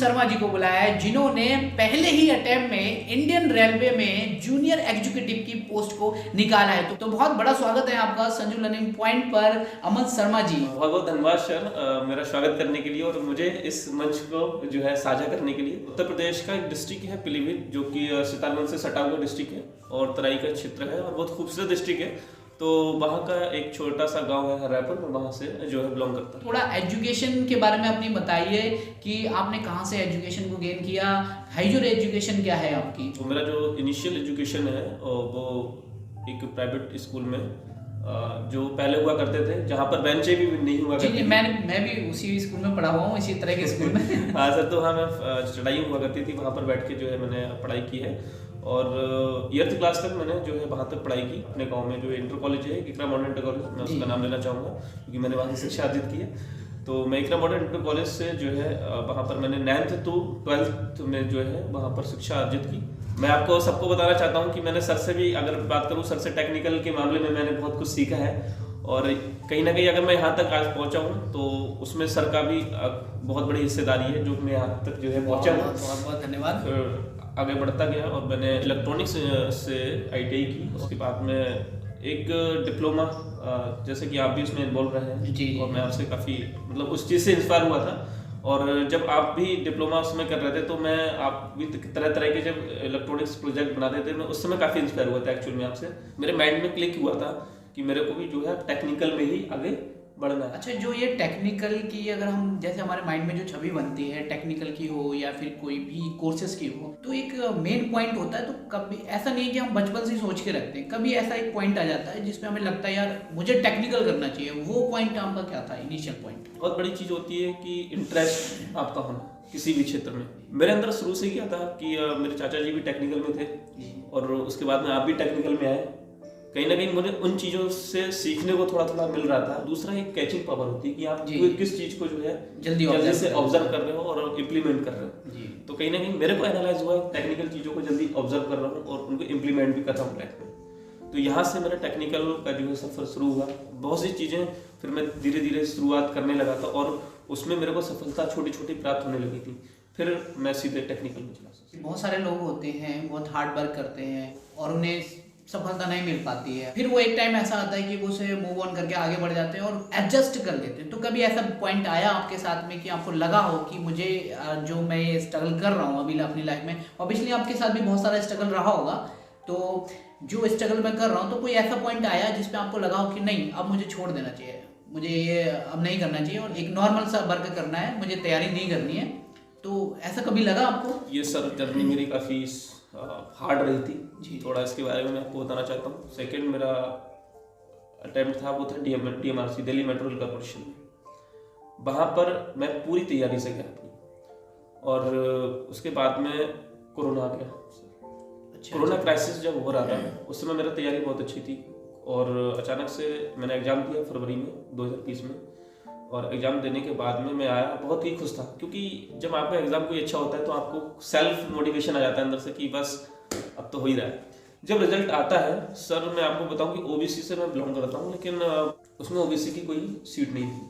शर्मा जी को बुलाया है, जिन्होंने पहले ही अटेम्प्ट में इंडियन रेलवे में जूनियर एग्जीक्यूटिव की पोस्ट को निकाला है। तो बहुत बड़ा स्वागत है आपका संजू लर्निंग पॉइंट पर अमन शर्मा जी। बहुत बहुत धन्यवाद सर, मेरा स्वागत करने के लिए और मुझे इस मंच को जो है साझा करने के लिए। उत्तर प्रदेश का एक डिस्ट्रिक्ट है पीलीभीत, जो कि सितारगंज से सटा हुआ डिस्ट्रिक्ट है और तराई का क्षेत्र है और बहुत खूबसूरत डिस्ट्रिक्ट है। तो वहाँ का एक छोटा सा गांव है रायपुर, में वहाँ से जो है बिलोंग करता है। थोड़ा एजुकेशन के बारे में अपनी बताइए कि आपने कहाँ से एजुकेशन को गेन किया, हाइजर एजुकेशन क्या है आपकी? तो मेरा जो इनिशियल एजुकेशन है वो एक प्राइवेट स्कूल में जो पहले हुआ करते थे, जहाँ पर बेंचें भी नहीं हुआ करती थी। मैं भी उसी स्कूल में पढ़ा हुआ हूँ, इसी तरह के स्कूल में। हाँ सर, तो हाँ मैं चढ़ाई हुआ करती थी, वहाँ पर बैठ के जो है मैंने पढ़ाई की है और 8th क्लास तक मैंने जो है वहाँ तक पढ़ाई की। अपने गांव में जो इंटर कॉलेज है इकरा मॉडर्न इंटर कॉलेज, मैं उसका नाम लेना चाहूँगा क्योंकि मैंने वहाँ से शिक्षा अर्जित की है। तो मैं इकरा मॉडर्न इंटर कॉलेज से जो है वहाँ पर मैंने 9th to 12th में जो है वहाँ पर शिक्षा अर्जित की। मैं आपको सबको बताना चाहता हूँ कि मैंने सर से भी अगर बात करूँ, सर से टेक्निकल के मामले में मैंने बहुत कुछ सीखा है और कहीं ना कहीं अगर मैं यहाँ तक आज पहुँचा हूँ तो उसमें सर का भी बहुत बड़ी हिस्सेदारी है, जो मैं यहाँ तक जो है पहुँचा हूँ। बहुत बहुत धन्यवाद। आगे बढ़ता गया और मैंने इलेक्ट्रॉनिक्स से ITI की। उसके बाद में एक डिप्लोमा, जैसे कि आप भी उसमें इन्वॉल्व रहे हैं जी। और मैं आपसे काफ़ी मतलब उस चीज़ से इंस्पायर हुआ था। और जब आप भी डिप्लोमा उसमें कर रहे थे तो मैं आप भी तरह तरह के जब इलेक्ट्रॉनिक्स प्रोजेक्ट बनाते थे, मैं उस समय काफ़ी इंस्पायर हुआ था। एक्चुअल में आपसे मेरे माइंड में क्लिक हुआ था कि मेरे को भी जो है टेक्निकल में ही आगे बढ़ना है। अच्छा, जो ये टेक्निकल की अगर हम जैसे हमारे माइंड में जो छवि बनती है टेक्निकल की हो या फिर कोई भी कोर्सेज की हो, तो एक मेन पॉइंट होता है। तो कभी ऐसा नहीं है कि हम बचपन से सोच के रखते हैं, कभी ऐसा एक पॉइंट आ जाता है जिसमें हमें लगता है यार मुझे टेक्निकल करना चाहिए। वो पॉइंट आपका क्या था, इनिशियल पॉइंट? बहुत बड़ी चीज़ होती है कि इंटरेस्ट आपका होना किसी भी क्षेत्र में। मेरे अंदर शुरू से क्या था कि मेरे चाचा जी भी टेक्निकल में थे और उसके बाद में आप भी टेक्निकल में आए। कहीं ना कहीं मुझे उन चीज़ों से सीखने को थोड़ा थोड़ा मिल रहा था। दूसरा एक कैचिंग पावर होती है कि आप किस चीज़ को जो है जल्दी से ऑब्जर्व कर रहे हो और इम्प्लीमेंट कर रहे हो। तो कहीं ना कहीं मेरे को एनालाइज हुआ टेक्निकल चीज़ों को जल्दी ऑब्जर्व कर रहा हूँ और उनको इम्प्लीमेंट भी कर रहा हूँ लाइफ में। तो यहाँ से मेरा टेक्निकल का जो है सफर शुरू हुआ। बहुत सी चीज़ें फिर मैं धीरे धीरे शुरुआत करने लगा था और उसमें मेरे को सफलता छोटी छोटी प्राप्त होने लगी थी। फिर मैं सीधे टेक्निकल में चला। बहुत सारे लोग होते हैं, बहुत हार्ड वर्क करते हैं और उन्हें सफलता नहीं मिल पाती है। फिर वो एक टाइम ऐसा आता है कि वो उसे मूव ऑन करके आगे बढ़ जाते हैं और एडजस्ट कर लेते हैं। तो कभी ऐसा पॉइंट आया आपके साथ में कि आपको लगा हो कि मुझे जो मैं ये स्ट्रगल कर रहा हूँ अभी अपनी लाइफ में, ऑब्वियसली आपके साथ भी बहुत सारा स्ट्रगल रहा होगा, तो जो स्ट्रगल मैं कर रहा हूँ, तो कोई ऐसा पॉइंट आया जिसमें आपको लगा हो कि नहीं अब मुझे छोड़ देना चाहिए, मुझे ये अब नहीं करना चाहिए और एक नॉर्मल सा वर्क करना है, मुझे तैयारी नहीं करनी है? तो ऐसा कभी लगा आपको? ये सर जर्नी मेरी काफ़ी हार्ड रही थी जी। थोड़ा इसके बारे में मैं आपको बताना चाहता हूँ। सेकंड मेरा अटेम्प्ट था वो था DMRC, Delhi metro rail corporation में। वहाँ पर मैं पूरी तैयारी से गया अपनी और उसके बाद में कोरोना आ गया। कोरोना क्राइसिस जब हो रहा था उस समय मेरा तैयारी बहुत अच्छी थी और अचानक से मैंने एग्ज़ाम दिया फरवरी में 2020 में और एग्ज़ाम देने के बाद में मैं आया, बहुत ही खुश था क्योंकि जब आपका एग्ज़ाम कोई अच्छा होता है तो आपको सेल्फ मोटिवेशन आ जाता है अंदर से कि बस अब तो हो ही रहा है। जब रिजल्ट आता है सर, मैं आपको बताऊं कि OBC से मैं बिलोंग करता हूं, लेकिन उसमें OBC की कोई सीट नहीं थी,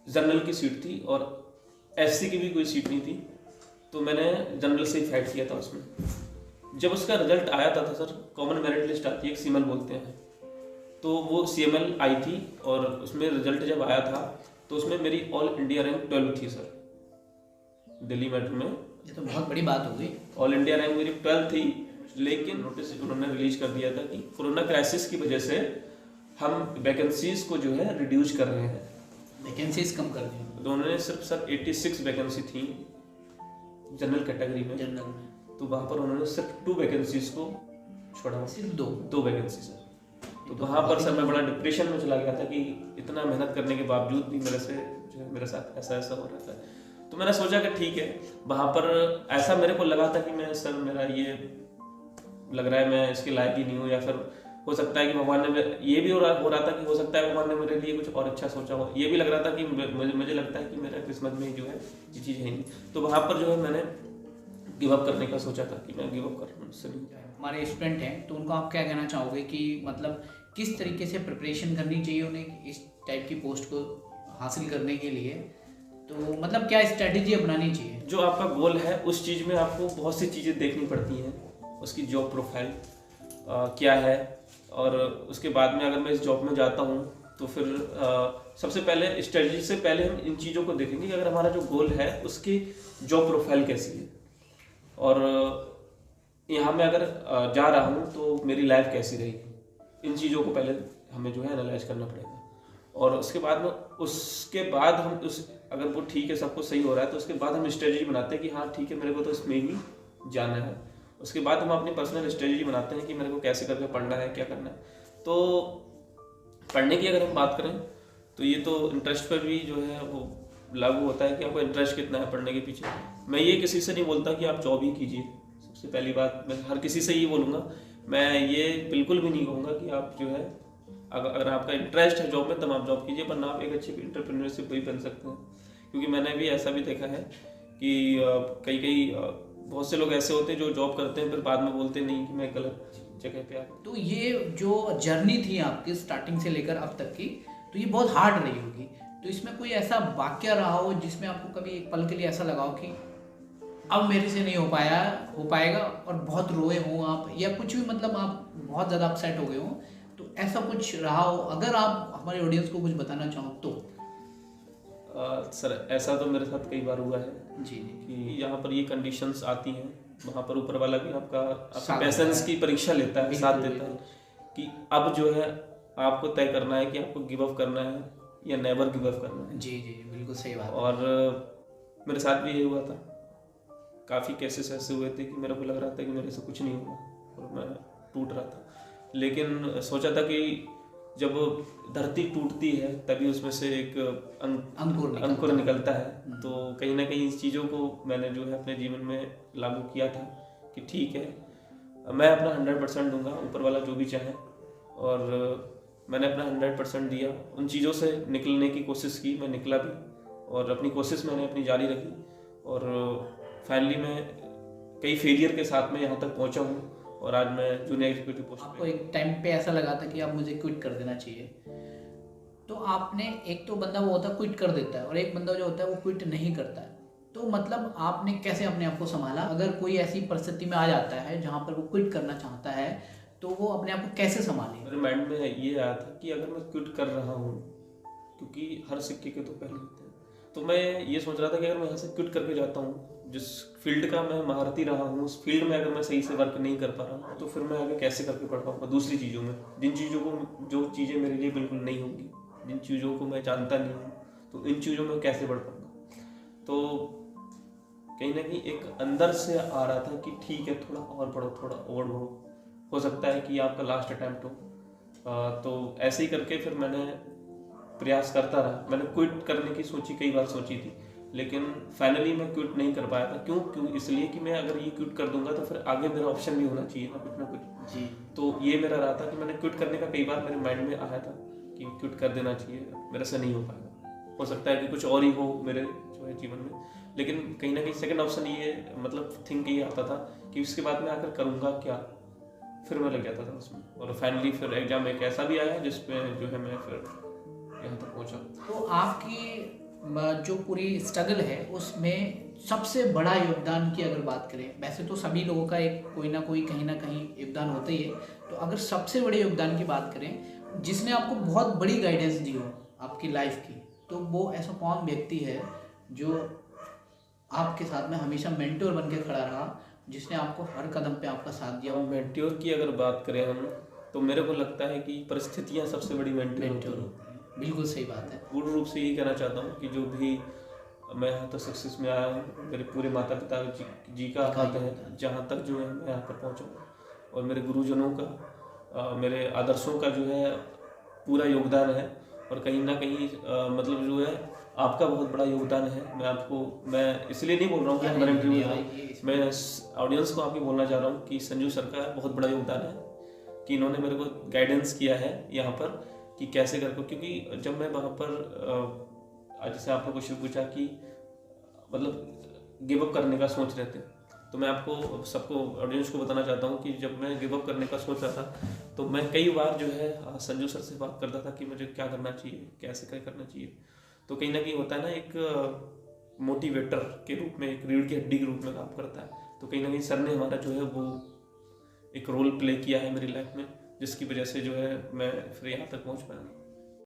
जनरल की सीट थी और SC की भी कोई सीट नहीं थी। तो मैंने जनरल से ही फाइट किया था उसमें। जब उसका रिजल्ट आया था सर, कॉमन मेरिट लिस्ट आती है, एक CML बोलते हैं, तो वो CML आई थी और उसमें रिजल्ट जब आया था तो उसमें मेरी ऑल इंडिया रैंक 12 थी सर, दिल्ली मेट्रो में। ये तो बहुत बड़ी बात हो गई। ऑल इंडिया रैंक मेरी 12 थी, लेकिन नोटिस उन्होंने रिलीज कर दिया था कि कोरोना क्राइसिस की वजह से हम वैकेंसीज को जो है रिड्यूस कर रहे हैं, वैकेंसीज कम कर दी। तो उन्होंने सिर्फ सर 86 वैकेंसी थी जनरल कैटेगरी में। तो वहाँ पर उन्होंने सिर्फ 2 वैकेंसीज को छोड़ा, सिर्फ 2 वैकेंसी सर। तो वहाँ पर सर मैं बड़ा डिप्रेशन में चला गया था कि इतना मेहनत करने के बावजूद भी मेरे से जो है मेरे साथ ऐसा हो रहा था। तो मैंने सोचा कि ठीक है, वहाँ पर ऐसा मेरे को लगा था कि मैं सर मेरा ये लग रहा है मैं इसके लायक ही नहीं हूँ, या फिर हो सकता है कि भगवान ने, ये भी हो रहा था कि हो सकता है भगवान ने मेरे लिए कुछ और अच्छा सोचा हो। ये भी लग रहा था कि मुझे लगता है कि मेरा किस्मत में जो है ये चीज़ है नहीं। तो वहाँ पर जो है मैंने गिव अप करने का सोचा था कि मैं गिव अप कर उससे नहीं। हमारे स्टूडेंट हैं तो उनको आप क्या कहना चाहोगे कि मतलब किस तरीके से प्रिपरेशन करनी चाहिए उन्हें इस टाइप की पोस्ट को हासिल करने के लिए? तो मतलब क्या स्ट्रेटेजी अपनानी चाहिए? जो आपका गोल है उस चीज़ में आपको बहुत सी चीज़ें देखनी पड़ती हैं, उसकी जॉब प्रोफाइल क्या है, और उसके बाद में अगर मैं इस जॉब में जाता हूँ तो फिर सबसे पहले स्ट्रेटजी से पहले हम इन चीज़ों को देखेंगे कि अगर हमारा जो गोल है उसकी जॉब प्रोफाइल कैसी है, और यहाँ मैं अगर जा रहा हूँ तो मेरी लाइफ कैसी रहेगी। इन चीज़ों को पहले हमें जो है एनालाइज करना पड़ेगा, और उसके बाद हम उस अगर वो ठीक है, सब कुछ सही हो रहा है, तो उसके बाद हम स्ट्रेटजी बनाते हैं कि हाँ ठीक है, मेरे को तो इसमें ही जाना है। उसके बाद हम अपनी पर्सनल स्ट्रेटजी बनाते हैं कि मेरे को कैसे करके पढ़ना है, क्या करना है। तो पढ़ने की अगर हम बात करें तो ये तो इंटरेस्ट पर भी जो है वो लागू होता है कि आपको इंटरेस्ट कितना है पढ़ने के पीछे। मैं ये किसी से नहीं बोलता कि आप जॉब ही कीजिए, सबसे पहली बात मैं हर किसी से ये बोलूँगा। मैं ये बिल्कुल भी नहीं कहूँगा कि आप जो है अगर आपका इंटरेस्ट है जॉब में तब आप जॉब कीजिए, वरना आप एक अच्छे एंटरप्रेन्योरशिप भी बन सकते हैं। क्योंकि मैंने भी ऐसा भी देखा है कि कई बहुत से लोग ऐसे होते हैं जो जॉब करते हैं फिर बाद में बोलते नहीं कि मैं गलत जगह पे आ। तो ये जो जर्नी थी आपकी स्टार्टिंग से लेकर अब तक की, तो ये बहुत हार्ड रही होगी। तो इसमें कोई ऐसा वाक्य रहा हो जिसमें आपको कभी एक पल के लिए ऐसा लगा हो कि अब मेरे से नहीं हो पाएगा, और बहुत रोए हो आप, या कुछ भी, मतलब आप बहुत ज़्यादा अपसेट हो गए हो, तो ऐसा कुछ रहा हो? अगर आप हमारे ऑडियंस को कुछ बताना चाहो तो। सर ऐसा तो मेरे साथ कई बार हुआ है जी कि यहाँ पर ये कंडीशंस आती हैं, वहाँ पर ऊपर वाला भी आपका पेशेंस की परीक्षा लेता है, साथ देता है कि अब जो है आपको तय करना है कि आपको गिव अप करना है या नेवर गिव अप करना है। जी जी बिल्कुल सही बात। और मेरे साथ भी ये हुआ था, काफ़ी केसेस ऐसे हुए थे कि मेरे को लग रहा था कि मेरे से कुछ नहीं होगा और मैं टूट रहा था। लेकिन सोचा था कि जब धरती टूटती है तभी उसमें से एक अंकुर निकलता है। तो कहीं ना कहीं इस चीज़ों को मैंने जो है अपने जीवन में लागू किया था कि ठीक है, मैं अपना 100% दूंगा, ऊपर वाला जो भी चाहे। और मैंने अपना 100% दिया, उन चीज़ों से निकलने की कोशिश की, मैं निकला भी, और अपनी कोशिश मैंने अपनी जारी रखी, और फाइनली मैं कई फेलियर के साथ में यहाँ तक पहुँचा हूँ, और आज मैं जूनियर एग्जीक्यूटिव पोस्ट। आपको एक टाइम पे ऐसा लगा था कि अब मुझे क्विट कर देना चाहिए, तो आपने, एक तो बंदा वो होता है क्विट कर देता है, और एक बंदा जो होता है वो क्विट नहीं करता है, तो मतलब आपने कैसे अपने आप को संभाला? अगर कोई ऐसी परिस्थिति में आ जाता है जहाँ पर वो क्विट करना चाहता है, तो वो अपने आप को कैसे संभाले? मेरे माइंड में ये आया था कि अगर मैं क्विट कर रहा हूँ, क्योंकि हर सिक्के के दो पहलू होते हैं, तो मैं ये सोच रहा था कि अगर मैं यहाँ से क्विट करके जाता हूँ, जिस फील्ड का मैं महारती रहा हूँ उस फील्ड में अगर मैं सही से वर्क नहीं कर पा रहा हूँ, तो फिर मैं आगे कैसे करके पढ़ पाऊँगा दूसरी चीज़ों में, जो चीज़ें मेरे लिए बिल्कुल नहीं होंगी, जिन चीज़ों को मैं जानता नहीं हूँ, तो इन चीज़ों में कैसे बढ़ पाऊँगा। तो कहीं ना कहीं एक अंदर से आ रहा था कि ठीक है, थोड़ा और बढ़ो, थोड़ा और बढ़ो, हो सकता है कि आपका लास्ट अटैम्प्ट हो। तो ऐसे ही करके फिर मैंने प्रयास करता रहा। मैंने क्विट करने की कई बार सोची थी, लेकिन फाइनली मैं क्विट नहीं कर पाया था। क्यों? इसलिए कि मैं अगर ये क्विट कर दूंगा तो फिर आगे मेरा ऑप्शन भी होना चाहिए ना कुछ जी। तो ये मेरा रहा था कि मैंने क्विट करने का कई बार मेरे माइंड में आया था कि क्विट कर देना चाहिए, मेरे से नहीं हो पाएगा, हो सकता है कि कुछ और ही हो मेरे जो है जीवन में। लेकिन कहीं ना कहीं सेकंड ऑप्शन ये, मतलब थिंक ये आता था कि उसके बाद मैं आकर करूँगा क्या। फिर मैं लग जाता था उसमें, और फाइनली फिर एग्जाम एक ऐसा भी आया जिसमें जो है मैं फिर यहाँ तक पहुँचा। तो आपकी जो पूरी स्ट्रगल है उसमें सबसे बड़ा योगदान की अगर बात करें, वैसे तो सभी लोगों का एक कोई ना कोई कहीं ना कहीं योगदान होता ही है, तो अगर सबसे बड़े योगदान की बात करें जिसने आपको बहुत बड़ी गाइडेंस दी हो आपकी लाइफ की, तो वो ऐसा कौन व्यक्ति है जो आपके साथ में हमेशा मेंटोर बन के खड़ा रहा, जिसने आपको हर कदम पे आपका साथ दिया? मेंटोर की अगर बात करें हम, तो मेरे को लगता है कि परिस्थितियाँ सबसे बड़ी मेंटोर होती हैं। बिल्कुल सही बात है। पूर्ण रूप से यही कहना चाहता हूँ कि जो भी मैं यहाँ तक सक्सेस में आया हूँ, मेरे पूरे माता पिता जी का हाथ है, जहाँ तक जो है मैं यहाँ पर पहुँचा हूँ, और मेरे गुरुजनों का, मेरे आदर्शों का जो है पूरा योगदान है। और कहीं ना कहीं मतलब जो है आपका बहुत बड़ा योगदान है। मैं इसलिए नहीं बोल रहा हूँ कि हमारे इंटरव्यू में, मैं ऑडियंस को आपको बोलना चाह रहा हूँ कि संजू सर का बहुत बड़ा योगदान है कि इन्होंने मेरे को गाइडेंस किया है यहाँ पर कि कैसे कर। क्योंकि जब मैं वहाँ पर, जैसे आपने क्वेश्चन पूछा कि मतलब गिव अप करने का सोच रहे थे, तो मैं आपको सबको ऑडियंस को बताना चाहता हूँ कि जब मैं गिव अप करने का सोच रहा था, तो मैं कई बार जो है संजू सर से बात करता था कि मुझे क्या करना चाहिए, कैसे क्या करना चाहिए। तो कहीं ना कहीं होता है ना, एक मोटिवेटर के रूप में, एक रीढ़ की हड्डी के रूप में काम करता है। तो कहीं ना कहीं सर ने हमारा जो है वो एक रोल प्ले किया है मेरी लाइफ में, जिसकी वजह से जो है मैं फिर यहाँ तक पहुँच पाया।